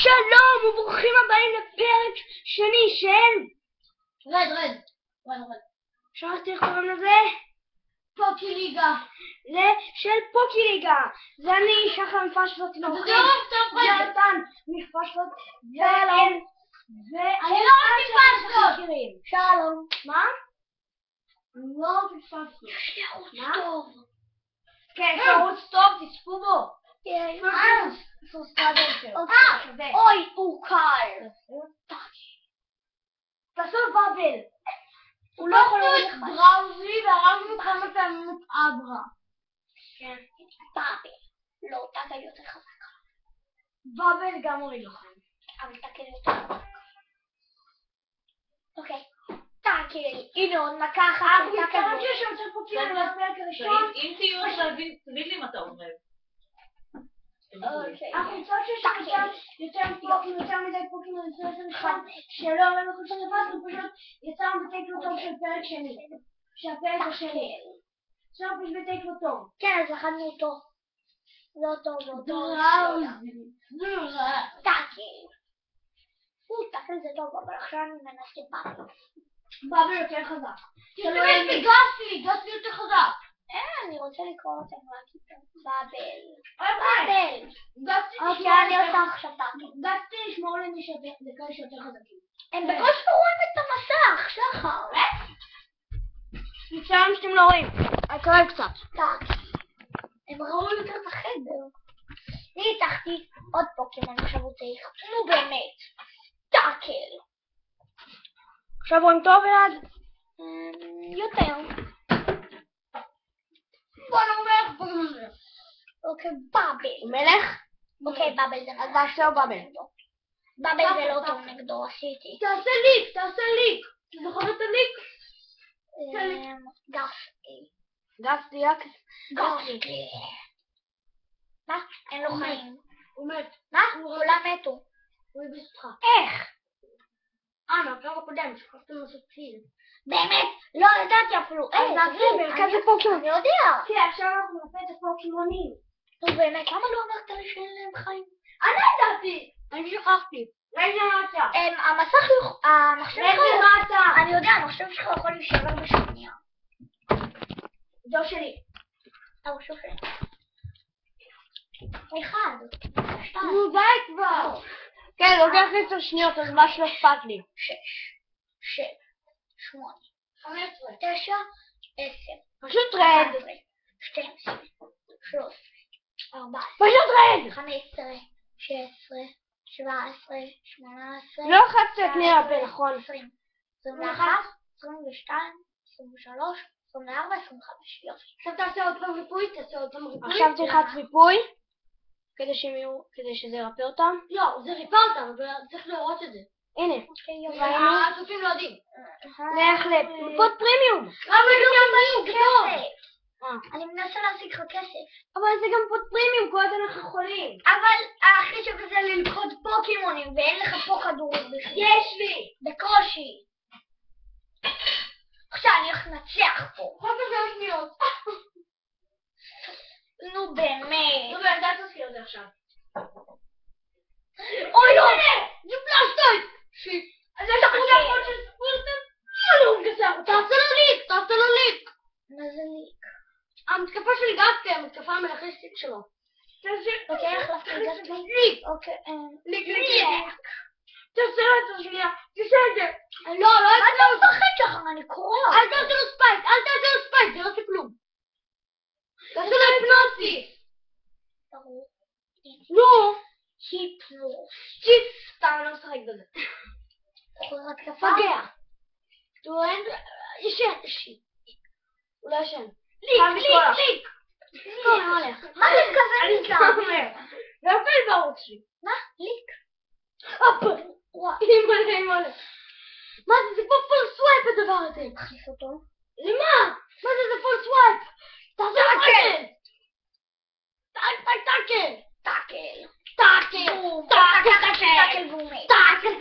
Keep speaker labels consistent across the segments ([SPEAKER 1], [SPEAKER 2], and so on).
[SPEAKER 1] שלום וברוכים הבאים לפרק שני של...
[SPEAKER 2] רד.
[SPEAKER 1] שכחתי איך קוראים לזה?
[SPEAKER 2] פוקי ליגה.
[SPEAKER 1] זה של פוקי ליגה. זה אני, שחר מפשפות נוחים. זה אותן מפשפות.
[SPEAKER 2] אני לא מפשפות.
[SPEAKER 1] שלום. מה?
[SPEAKER 2] לא מפשפות.
[SPEAKER 1] יש לי ערוץ
[SPEAKER 2] מה?
[SPEAKER 1] טוב. כן, יש ערוץ טוב, תצפו בו.
[SPEAKER 2] אוי, הוא קל.
[SPEAKER 1] תעשו בבל.
[SPEAKER 2] הוא לא יכול לראות לך. בראוזי והרמנו כמה פעמים את אברה.
[SPEAKER 1] כן.
[SPEAKER 2] בבל. לא, טאקל יותר חזק.
[SPEAKER 1] בבל גם הוריד לכם.
[SPEAKER 2] אבל טאקל יותר חזק. אוקיי. טאקל. הנה עוד מכה אחת.
[SPEAKER 1] כמה שיש יותר פופולרי בפרק הראשון.
[SPEAKER 3] אם תהיו תבין לי מה אתה אומר.
[SPEAKER 1] הקבוצות שיש יותר מדי פוקים שלא עלינו חושב לבד, פשוט יצרנו בטקלו טוב של פרק שני. שהפרק השני. עכשיו פשוט בטקלו טוב.
[SPEAKER 2] כן, אז אכלנו אותו. לא טוב, לא טוב. טאקל. טאקל זה טוב, אבל עכשיו אני מנסה בבל.
[SPEAKER 1] בבל יותר חזק.
[SPEAKER 2] תשתמש בגסי יותר חזק. אני רוצה לקרוא אותם רק איתם. בבל. אוקיי, אני עושה עכשיו טאקל.
[SPEAKER 1] גסטי ישמור למי לכאלה שיותר חזקים.
[SPEAKER 2] הם בקושי רואים את המסך, שחר.
[SPEAKER 1] מצוין שאתם לא רואים. אני קורא קצת.
[SPEAKER 2] טאקל. הם ראו יותר את החדר. אני הצחתי עוד פוקימון עכשיו הוא צריך. נו באמת. טאקל.
[SPEAKER 1] עכשיו רואים טוב יד?
[SPEAKER 2] יותר.
[SPEAKER 1] בוא נאמר פוקימון זה.
[SPEAKER 2] אוקיי, בבל.
[SPEAKER 1] מלך?
[SPEAKER 2] אוקיי, בבל זה
[SPEAKER 1] אז תעשו בבל.
[SPEAKER 2] בבל זה לא טוב נגדו, עשיתי.
[SPEAKER 1] תעשה ליק. אתה זוכר את הליק?
[SPEAKER 2] גסטי.
[SPEAKER 1] גסטי.
[SPEAKER 2] מה? אין לו חיים.
[SPEAKER 1] הוא מת.
[SPEAKER 2] מה? כולם מתו.
[SPEAKER 1] הוא הביס אותך.
[SPEAKER 2] איך?
[SPEAKER 1] מהפרק הקודם, שכחתם לעשות פיל.
[SPEAKER 2] באמת? לא ידעתי אפילו.
[SPEAKER 1] אז נעשה מרכז הפוקימון.
[SPEAKER 2] אני יודע.
[SPEAKER 1] כן, עכשיו אנחנו נעשה את הפוקימונים.
[SPEAKER 2] נו באמת, למה לא אמרת לי שאין להם חיים?
[SPEAKER 1] אני ידעתי. אני שכחתי. רגע רצה.
[SPEAKER 2] המחשב שלך...
[SPEAKER 1] רצה.
[SPEAKER 2] אני יודע, המחשב שלך יכול להישבר בשנייה.
[SPEAKER 1] זו שלי.
[SPEAKER 2] המחשב שלי. אחד. שתיים.
[SPEAKER 1] נו ביי כבר. כן, לוקח 10 שניות, אז מה שלא אכפת לי.
[SPEAKER 2] 6, 7, 8,
[SPEAKER 1] 15.
[SPEAKER 2] 9, 10.
[SPEAKER 1] פשוט רד.
[SPEAKER 2] 12, 13, 14,
[SPEAKER 1] פשוט רד.
[SPEAKER 2] 15, 16, 17, 18.
[SPEAKER 1] לא לחצת את ניר הפה, נכון?
[SPEAKER 2] 20, 21, 22, 23, 24, 25. יופי.
[SPEAKER 1] עכשיו תעשה עוד פעם ריפוי, עכשיו תלחץ ריפוי. כדי שזה ירפא אותם.
[SPEAKER 2] לא, זה ריפא אותם, אבל צריך לראות את זה.
[SPEAKER 1] הנה.
[SPEAKER 2] הצופים לא יודעים.
[SPEAKER 1] לך לפוד פרימיום.
[SPEAKER 2] אני מנסה להשיג לך כסף.
[SPEAKER 1] אבל זה גם פוד פרימיום, כל עוד אנחנו יכולים.
[SPEAKER 2] אבל הכי שווה זה ללכוד פוקימונים, ואין לך פה כדורים בכלל.
[SPEAKER 1] יש לי.
[SPEAKER 2] בקושי. עכשיו אני הולך לנצח פה.
[SPEAKER 1] חוק הזה שניות.
[SPEAKER 2] נו באמת.
[SPEAKER 1] נו באמת, אל תזכיר את זה עכשיו.
[SPEAKER 2] אוי לא!
[SPEAKER 1] זה פלסטייט! אז יש לך נכון של ספורטם? לא גזר. תעשה לו ליק.
[SPEAKER 2] מה זה ליק?
[SPEAKER 1] המתקפה שלי גסטי, המתקפה המלאכיסטית שלו.
[SPEAKER 2] אוקיי, החלפתי את גסטי.
[SPEAKER 1] ליק.
[SPEAKER 2] אוקיי,
[SPEAKER 1] ליק. תעשה לו את השנייה. תעשה את זה.
[SPEAKER 2] לא, מה אתה מפחד שלך? אני קורא.
[SPEAKER 1] אל תעשה לו ספייק, זה לא עושה כלום. תעשה לו היפנוסיס. נו.
[SPEAKER 2] היפנוס.
[SPEAKER 1] סתם, אני לא משחק בזה.
[SPEAKER 2] התקפה?
[SPEAKER 1] פגע. ישן. הוא לא ישן. ליק.
[SPEAKER 2] מה זה כזה
[SPEAKER 1] אני
[SPEAKER 2] ניסה?
[SPEAKER 1] אומר. זה אפל בערוץ שלי.
[SPEAKER 2] מה? ליק?
[SPEAKER 1] אימא'לה. מה זה כמו פול סווייפ הדבר הזה?
[SPEAKER 2] תחליף אותו.
[SPEAKER 1] למה? מה זה פול סווייפ? תעשה טאקל. טאקל.
[SPEAKER 2] טאקל והוא מת.
[SPEAKER 1] טאקל.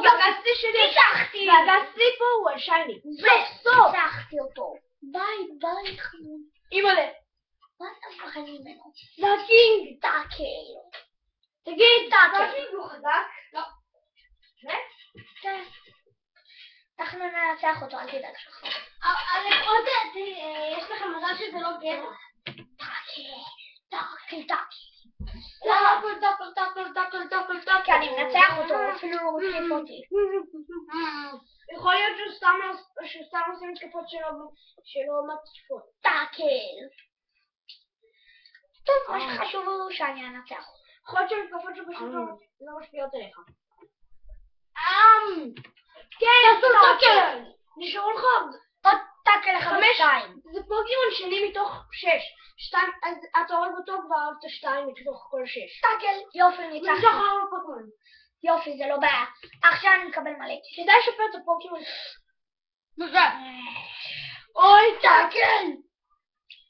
[SPEAKER 1] והגסטי שלי.
[SPEAKER 2] ניצחתי.
[SPEAKER 1] והגסטי פה הוא השייני.
[SPEAKER 2] ניצחתי אותו. ביי חמוד.
[SPEAKER 1] אימא'לה.
[SPEAKER 2] מה אתה מפחד חיים ממנו.
[SPEAKER 1] זה הקינג.
[SPEAKER 2] טאקל.
[SPEAKER 1] תגיד,
[SPEAKER 2] טאקל.
[SPEAKER 1] הקינג הוא חזק? לא. באמת?
[SPEAKER 2] כן. אנחנו ננצח אותו, אל תדאג שלך.
[SPEAKER 1] לפחות יש לך מזל שזה לא גבר.
[SPEAKER 2] טאקל.
[SPEAKER 1] טאקל.
[SPEAKER 2] כי אני מנצח אותו, אפילו לא מתקיף אותי.
[SPEAKER 1] יכול להיות שהוא סתם עושה מתקפות שלא מתקיפות.
[SPEAKER 2] טאקל. טוב, מה שחשוב הוא שאני אנצח אותו.
[SPEAKER 1] יכול להיות שהמתקפות שפשוט לא משפיעות עליך. כן, טאקל! נשארו לך
[SPEAKER 2] עוד טאקל אחד ושתיים.
[SPEAKER 1] זה פוקימון שני מתוך 6. אז אתה הורג אותו כבר אהבת 2 מתוך כל 6.
[SPEAKER 2] טאקל, יופי, ניצחתי.
[SPEAKER 1] מתוך 4 פוקימון.
[SPEAKER 2] יופי, זה לא בעיה. עכשיו אני מקבל מלא.
[SPEAKER 1] כדאי לשפר את הפוקימון. אוי, טאקל!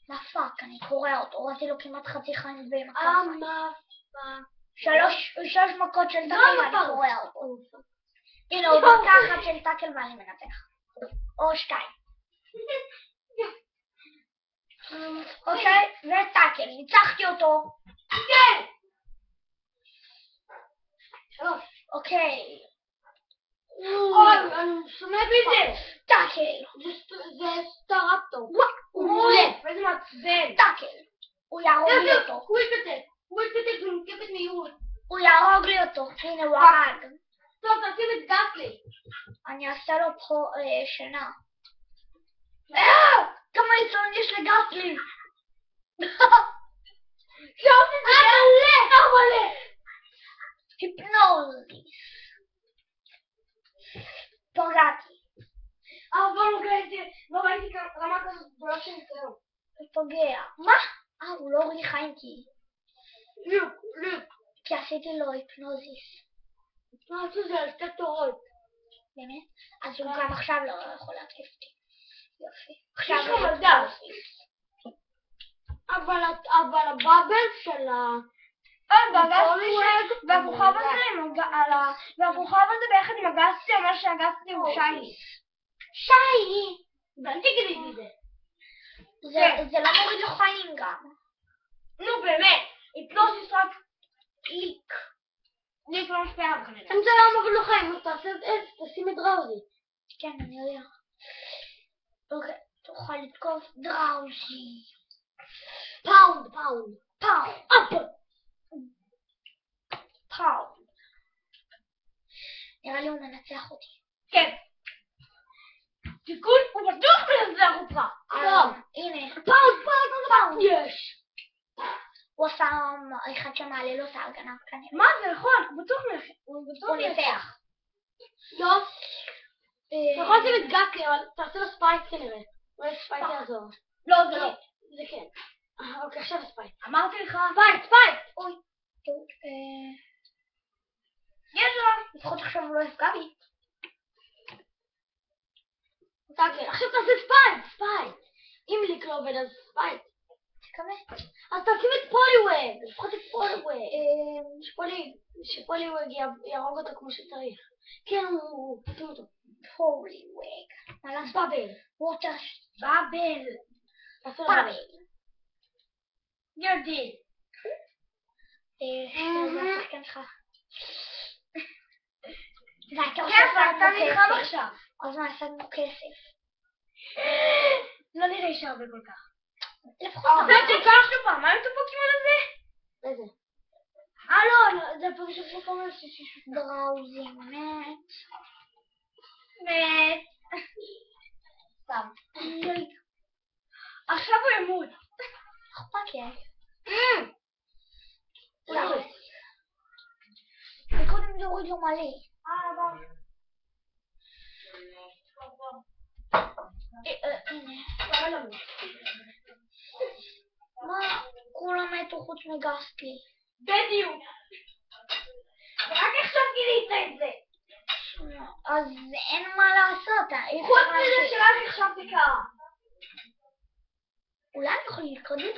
[SPEAKER 2] מה פאק, אני קורא אותו, הורדתי לו כמעט חצי חיים במכה.
[SPEAKER 1] מה פאק?
[SPEAKER 2] 3 מכות של טאקל ואני
[SPEAKER 1] פאק?
[SPEAKER 2] קורא אותו. הנה, הוא מכה אחת של טאקל ואני מנצח. או 2. אוקיי, וטאקל, ניצחתי אותו.
[SPEAKER 1] כן! 3.
[SPEAKER 2] אוקיי.
[SPEAKER 1] אוי, אני שומע בזה.
[SPEAKER 2] טאקל.
[SPEAKER 1] זה סטארפטור.
[SPEAKER 2] הוא מעולה.
[SPEAKER 1] איזה מעצבן.
[SPEAKER 2] טאקל. הוא יהרוג לי אותו.
[SPEAKER 1] הוא התפתק במתקפת מהירות.
[SPEAKER 2] הוא יהרוג לי אותו. הנה, הוא הרג.
[SPEAKER 1] טוב, תשים את גסלי.
[SPEAKER 2] אני אעשה לו פה שינה. כמה יצרון יש לגסלי?
[SPEAKER 1] מלא!
[SPEAKER 2] היפנוזיס. פוגעתי.
[SPEAKER 1] אבל לא ראיתי רמה כזאת גדולה של ניסיון.
[SPEAKER 2] פוגע. מה? הוא לא הוריד לי חיים
[SPEAKER 1] לוק.
[SPEAKER 2] כי עשיתי לו היפנוזיס.
[SPEAKER 1] מה עשו זה על 2 תורות?
[SPEAKER 2] באמת? אז הוא גם עכשיו לא יכול להתקיף אותי. יופי.
[SPEAKER 1] יש לך מזל. אבל הבאבל של והכוכב הזה ביחד עם הגסטי אומר שהגסטי הוא שייני. שייני! ואל תגידי לי זה.
[SPEAKER 2] זה לא מוריד לו חיים גם.
[SPEAKER 1] נו באמת, היפנוזיס רק ליק. ליק לא משפיע עליו כנראה. אם זה לא מוריד לו חיים, אז תעשה את עץ, תשים את דראוזי.
[SPEAKER 2] כן, אני יודע. אוקיי, תוכל לתקוף דראוזי.
[SPEAKER 1] פאונד.
[SPEAKER 2] נראה לי הוא מנצח אותי.
[SPEAKER 1] כן. תיקון, הוא בטוח מנצח אותך.
[SPEAKER 2] הנה.
[SPEAKER 1] פאונד. יש.
[SPEAKER 2] הוא עשה אחד שמעלה לו את ההגנה כנראה.
[SPEAKER 1] מה זה נכון? הוא
[SPEAKER 2] הוא ניצח.
[SPEAKER 1] לא. אתה יכול לשים את גאקלי, אבל תעשה לו ספייק כנראה. אולי ספייק יעזור. לא, זה לא. זה כן. אוקיי, עכשיו ספייק. אמרתי לך. ספייק.
[SPEAKER 2] אוי. טוב.
[SPEAKER 1] יש לו.
[SPEAKER 2] לפחות עכשיו הוא לא יפגע בי.
[SPEAKER 1] עכשיו תעשה ספייק. אם ליק לא עובד אז ספייק.
[SPEAKER 2] תקווה.
[SPEAKER 1] אז תקים את פוליווב. לפחות את פוליווב. שפוליווב יהרוג אותו כמו שצריך. כן, הוא תקים אותו.
[SPEAKER 2] פוליווב. מה לעשות?
[SPEAKER 1] באבל. באבל. ירדי.
[SPEAKER 2] זה השחקן שלך.
[SPEAKER 1] אתה נלחם עכשיו.
[SPEAKER 2] אז מה, השגנו כסף.
[SPEAKER 1] לא נראה שהרבה כל כך.
[SPEAKER 2] לפחות
[SPEAKER 1] זה תיקח לו פעם, מה את הפוקימון הזה?
[SPEAKER 2] איזה?
[SPEAKER 1] לא, זה פוקימון שישי.
[SPEAKER 2] דראוזי מת.
[SPEAKER 1] סתם. עכשיו הוא ימות.
[SPEAKER 2] אוקיי.
[SPEAKER 1] לא.
[SPEAKER 2] וקודם זה הוריד לו מלא.
[SPEAKER 1] הנה.
[SPEAKER 2] מה? כולם מתו חוץ מגסטלי.
[SPEAKER 1] בדיוק. רק עכשיו גילית את זה.
[SPEAKER 2] אז אין מה לעשות.
[SPEAKER 1] חוץ מזה שרק עכשיו זה קרה.
[SPEAKER 2] אולי אני יכול להתקרב?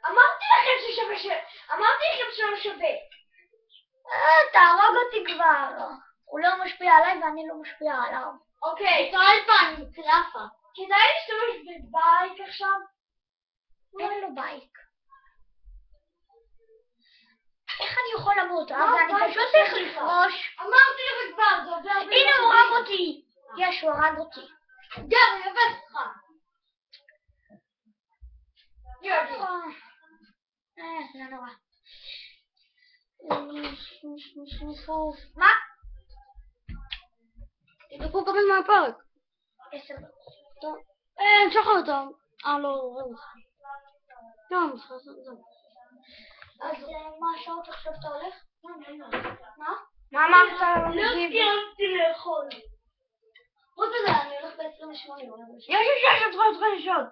[SPEAKER 1] אמרתי לכם שלא שווה.
[SPEAKER 2] תהרוג אותי כבר. הוא לא משפיע עליי ואני לא משפיע עליו.
[SPEAKER 1] אוקיי, תראה פעם, קלאפה. כדאי להשתמש בבייק עכשיו?
[SPEAKER 2] אין לו בייק. איך אני יכול למות? אז אני פשוט צריך לפרוש.
[SPEAKER 1] אמרתי לך כבר, זה עובר...
[SPEAKER 2] הנה הוא הרג אותי. יש, הוא הרג אותי.
[SPEAKER 1] גר, יבש לך.
[SPEAKER 2] לא נורא. מה?
[SPEAKER 1] תדפו כמה זמן הפרק.
[SPEAKER 2] 10 דקות.
[SPEAKER 1] טוב. המשך אותם. לא, טוב,
[SPEAKER 2] אז מה השעות עכשיו אתה הולך? מה?
[SPEAKER 1] מה אמרת?
[SPEAKER 2] לא סיימתי לאכול. חוץ מזה, אני הולך ב-28.
[SPEAKER 1] יש לי 6 חדשות.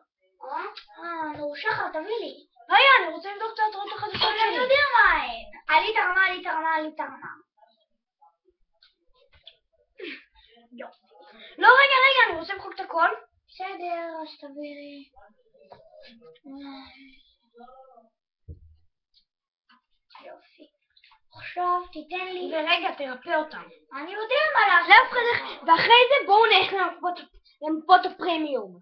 [SPEAKER 2] נו, שחר, תביא לי.
[SPEAKER 1] רגע, אני רוצה לבדוק את ההתראות החדשות
[SPEAKER 2] אני
[SPEAKER 1] שלי.
[SPEAKER 2] יודע מה הן. עלית רמה.
[SPEAKER 1] לא, רגע, אני רוצה למחוק את הכל.
[SPEAKER 2] בסדר, אז תביא לי. יופי. עכשיו תיתן לי.
[SPEAKER 1] ורגע, תרפא אותם.
[SPEAKER 2] אני יודע מה לעשות.
[SPEAKER 1] זה הפחד, ואחרי זה בואו נלך למפות הפרמיום.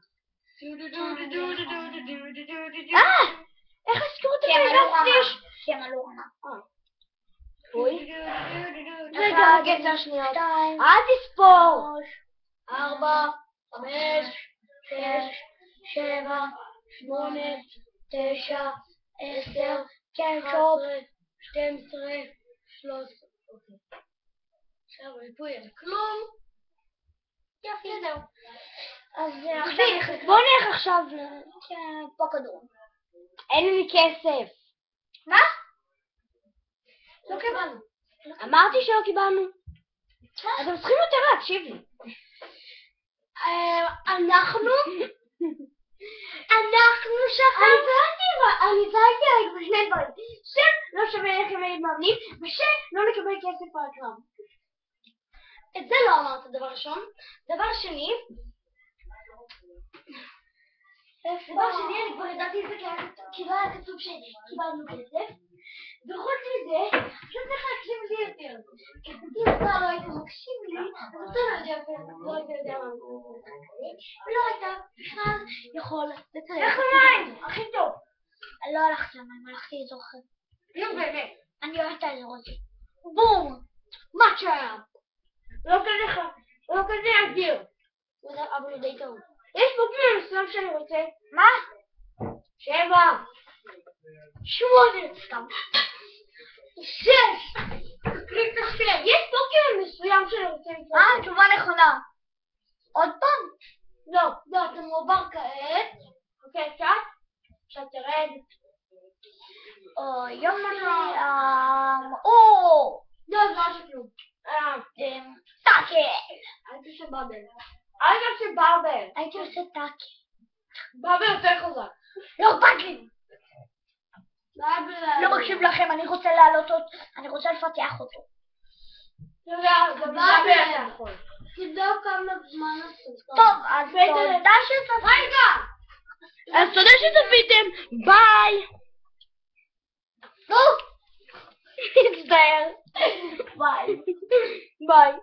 [SPEAKER 1] איך הזכירו את הפייגסטיש?
[SPEAKER 2] כי הם עלו רמה.
[SPEAKER 1] אוי.
[SPEAKER 2] רגע,
[SPEAKER 1] רגע, 10 שניות.
[SPEAKER 2] 2,
[SPEAKER 1] אל תספור.
[SPEAKER 2] 4, 5, 6, 7, 8, 9, 10, כן, טוב.
[SPEAKER 1] 12, 13. עכשיו ריפוי על כלום.
[SPEAKER 2] יופי, זהו. אז
[SPEAKER 1] בואו נלך עכשיו.
[SPEAKER 2] פה כדור.
[SPEAKER 1] אין לי כסף.
[SPEAKER 2] מה?
[SPEAKER 1] לא קיבלנו. אמרתי שלא קיבלנו. אתם צריכים יותר להקשיב לי. אנחנו שכחנו. אני צעקתי עליך בשני דברים. לא שווה לכם מאמנים, לא נקבל כסף על הקרב. את זה לא אמרת דבר ראשון. דבר שני, אני כבר ידעתי את זה כי לא היה כתוב שקיבלנו כסף. וחוץ מזה, פשוט צריך להקשיב לי יותר. כי אם אתה לא היית מקשיב לי, אז אתה לא היית יודע מה ולא היית בכלל יכול לצלם. איך למים? הכי טוב.
[SPEAKER 2] לא הלכתי למים, הלכתי לאזור אחר.
[SPEAKER 1] נו באמת.
[SPEAKER 2] אני אוהבת את האזור הזה.
[SPEAKER 1] בום! מאצ'אפ! לא כזה אדיר. אבל הוא די טוב. יש פוקימון מסוים שאני רוצה.
[SPEAKER 2] מה?
[SPEAKER 1] 7 8 סתם 6 תקליט את 6. יש פוקימון מסוים שאני רוצה.
[SPEAKER 2] תשובה נכונה. עוד פעם?
[SPEAKER 1] לא, אתה מעובר כעת. אוקיי, עכשיו תרד.
[SPEAKER 2] יופי.
[SPEAKER 1] לא, זה לא שכלום.
[SPEAKER 2] טאקי.
[SPEAKER 1] הייתי עושה באבל.
[SPEAKER 2] הייתי עושה טאקי.
[SPEAKER 1] באבל יותר חזק.
[SPEAKER 2] לא אכפת לי. לא מקשיב לכם, אני רוצה להעלות אותו, אני רוצה לפתח אותו.
[SPEAKER 1] תבדוק כמה זמן
[SPEAKER 2] טוב, אז תודה שצפיתם.
[SPEAKER 1] רגע! אז תודה שצפיתם, ביי!
[SPEAKER 2] מצטער.
[SPEAKER 1] ביי. ביי.